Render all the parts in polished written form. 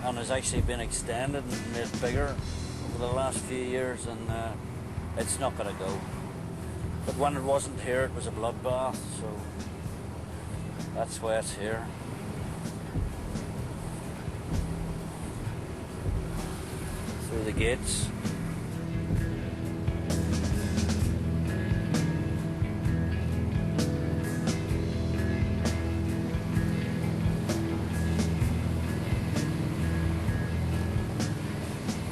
and has actually been extended and made bigger over the last few years, and it's not going to go. But when it wasn't here, it was a bloodbath, so that's why it's here. Through the gates.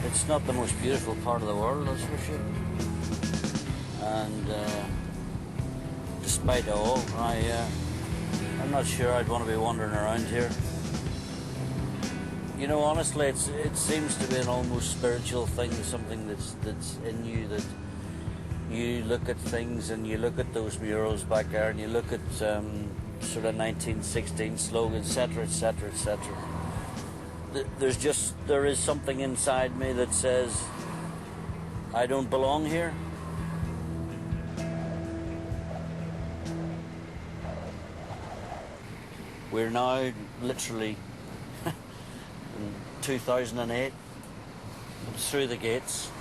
It's not the most beautiful part of the world, that's for sure. And despite all, I'm not sure I'd want to be wandering around here. You know, honestly, it seems to be an almost spiritual thing, something that's in you, that you look at things and you look at those murals back there and you look at sort of 1916 slogans, etc., etc., etc. There is something inside me that says, I don't belong here. We're now literally in 2008 through the gates,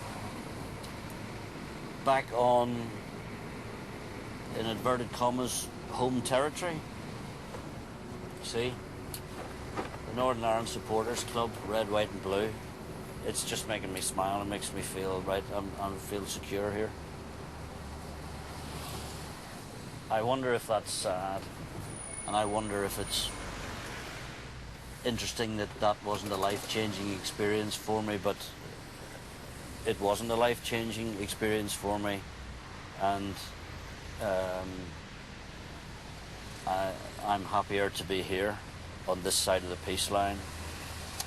back on, in inverted commas, home territory. See? The Northern Ireland Supporters Club, red, white and blue. It's just making me smile. It makes me feel right. I feel secure here. I wonder if that's sad, and I wonder if it's interesting that that wasn't a life-changing experience for me, but it wasn't a life-changing experience for me, and I'm happier to be here on this side of the peace line,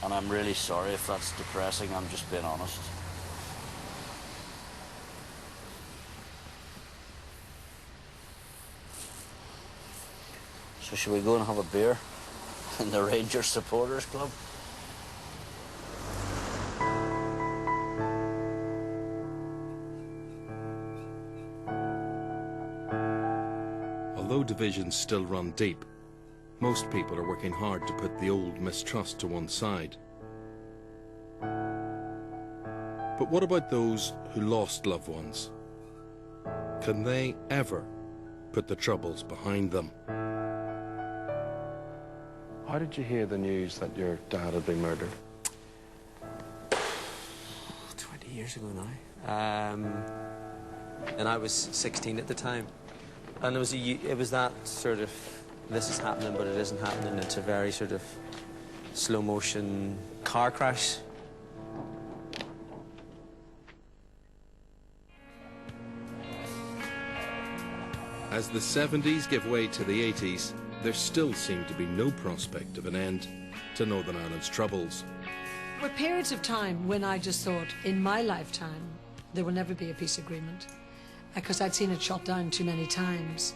and I'm really sorry if that's depressing. I'm just being honest. So should we go and have a beer in the Rangers Supporters Club? Although divisions still run deep, most people are working hard to put the old mistrust to one side. But what about those who lost loved ones? Can they ever put the troubles behind them? How did you hear the news that your dad had been murdered? 20 years ago now. And I was 16 at the time. And it was that sort of, this is happening, but it isn't happening. It's a very sort of slow motion car crash. As the 70s give way to the 80s, there still seemed to be no prospect of an end to Northern Ireland's troubles. There were periods of time when I just thought, in my lifetime, there will never be a peace agreement, because I'd seen it shot down too many times.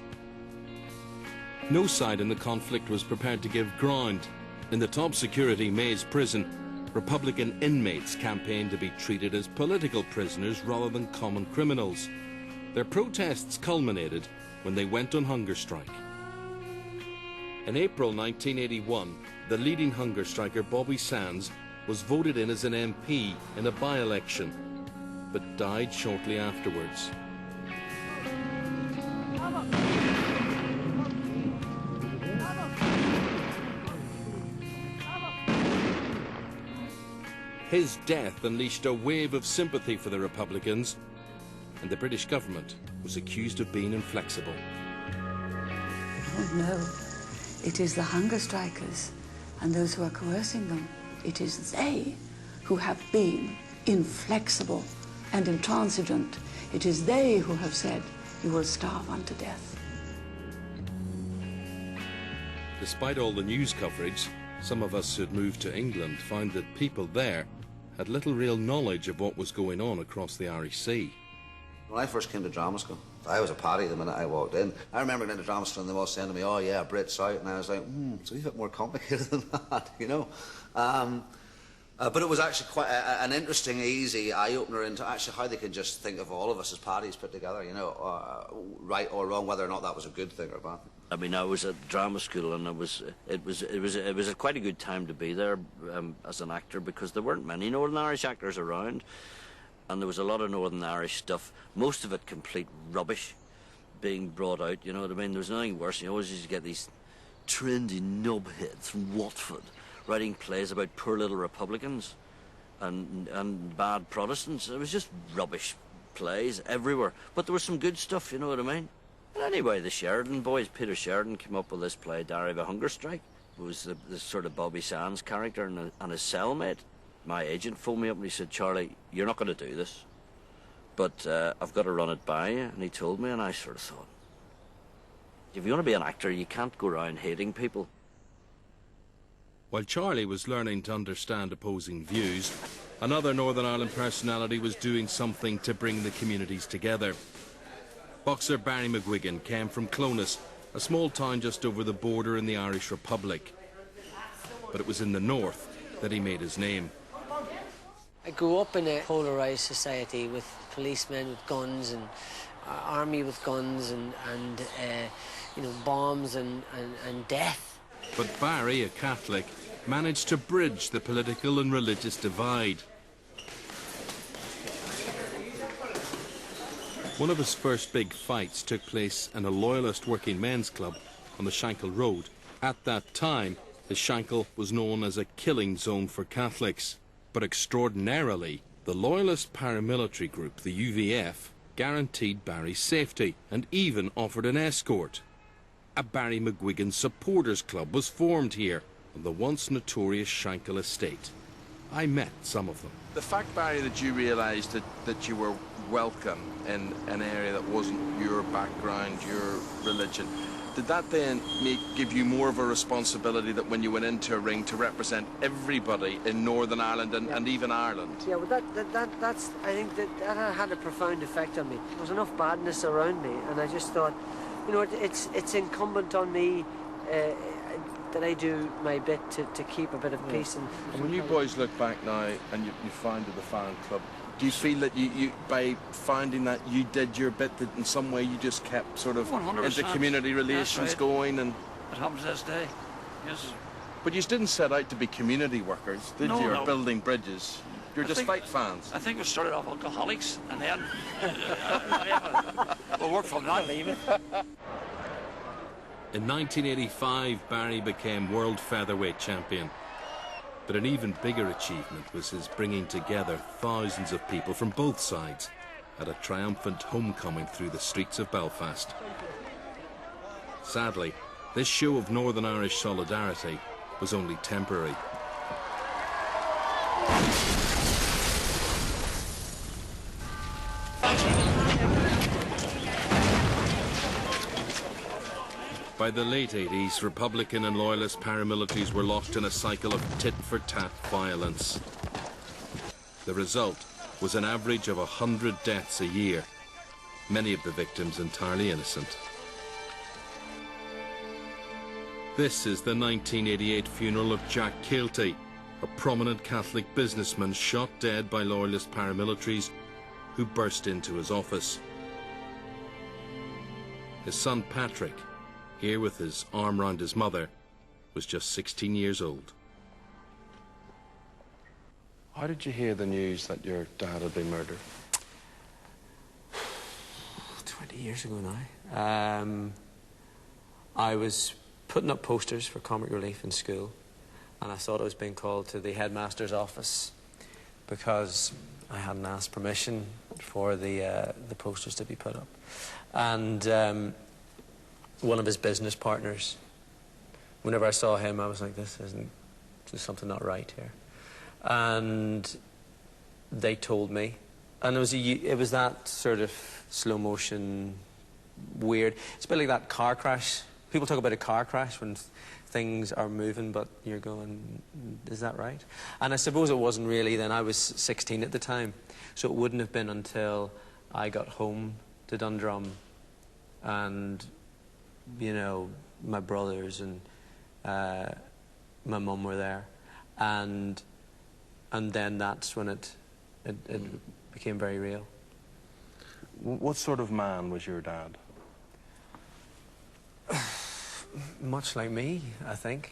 No side in the conflict was prepared to give ground. In the top security Maze prison, Republican inmates campaigned to be treated as political prisoners rather than common criminals. Their protests culminated when they went on hunger strike. In April 1981, the leading hunger striker Bobby Sands was voted in as an MP in a by-election, but died shortly afterwards. His death unleashed a wave of sympathy for the Republicans, and the British government was accused of being inflexible. Oh no, it is the hunger strikers and those who are coercing them. It is they who have been inflexible and intransigent. It is they who have said, you will starve unto death. Despite all the news coverage, some of us who'd moved to England found that people there had little real knowledge of what was going on across the Irish Sea. When I first came to drama school, I was a paddy the minute I walked in. I remember going into drama school and they all saying to me, oh yeah, Brits out, and I was like, it's a wee bit more complicated than that, you know. But it was actually quite an interesting, easy eye-opener into actually how they can just think of all of us as paddies put together, you know, right or wrong, whether or not that was a good thing or a bad thing. I mean, I was at drama school, and it was quite a good time to be there as an actor, because there weren't many Northern Irish actors around, and there was a lot of Northern Irish stuff, most of it complete rubbish, being brought out. You know what I mean? There was nothing worse. You always used to get these trendy knobheads from Watford writing plays about poor little Republicans and bad Protestants. It was just rubbish plays everywhere. But there was some good stuff, you know what I mean? And anyway, the Sheridan boys, Peter Sheridan, came up with this play, Diary of a Hunger Strike. It was the sort of Bobby Sands character and his cellmate. My agent phoned me up and he said, "Charlie, you're not going to do this, but I've got to run it by you." And he told me, and I sort of thought, if you want to be an actor, you can't go around hating people. While Charlie was learning to understand opposing views, another Northern Ireland personality was doing something to bring the communities together. Boxer Barry McGuigan came from Clones, a small town just over the border in the Irish Republic. But it was in the north that he made his name. I grew up in a polarised society with policemen with guns and army with guns and you know, bombs and death. But Barry, a Catholic, managed to bridge the political and religious divide. One of his first big fights took place in a loyalist working men's club on the Shankill Road. At that time, the Shankill was known as a killing zone for Catholics. But extraordinarily, the loyalist paramilitary group, the UVF, guaranteed Barry's safety and even offered an escort. A Barry McGuigan supporters club was formed here on the once notorious Shankill estate. I met some of them. The fact, Barry, that you realised that you were welcome in an area that wasn't your background, your religion, did that then give you more of a responsibility that when you went into a ring to represent everybody in Northern Ireland and even Ireland? Yeah, well, that's I think that had a profound effect on me. There was enough badness around me, and I just thought, you know, it's incumbent on me that I do my bit to keep a bit of peace. And when you boys look back now and you founded the fan club, do you feel that you by finding that you did your bit, that in some way you just kept sort of 100%. into community relations going? And It happens to this day, yes. but you didn't set out to be community workers, did No, you? Or no. building bridges. You're just fight fans. I think we started off alcoholics, and then we'll work from that, even. In 1985, Barry became world featherweight champion. But an even bigger achievement was his bringing together thousands of people from both sides at a triumphant homecoming through the streets of Belfast. Sadly, this show of Northern Irish solidarity was only temporary. By the late 80s, Republican and Loyalist paramilitaries were locked in a cycle of tit-for-tat violence. The result was an average of 100 deaths a year, many of the victims entirely innocent. This is the 1988 funeral of Jack Keelty, a prominent Catholic businessman shot dead by Loyalist paramilitaries who burst into his office. His son Patrick, here with his arm round his mother, was just 16 years old. How did you hear the news that your dad had been murdered? 20 years ago now. I was putting up posters for Comic Relief in school, and I thought I was being called to the headmaster's office because I hadn't asked permission for the posters to be put up. And one of his business partners, whenever I saw him, I was like, there's something not right here. And they told me, and it was that sort of slow motion, weird. It's a bit like that car crash. People talk about a car crash when things are moving, but you're going, is that right? And I suppose it wasn't really then. I was 16 at the time, so it wouldn't have been until I got home to Dundrum and, you know, my brothers and my mum were there, and then that's when it became very real. What sort of man was your dad? much like me, I think.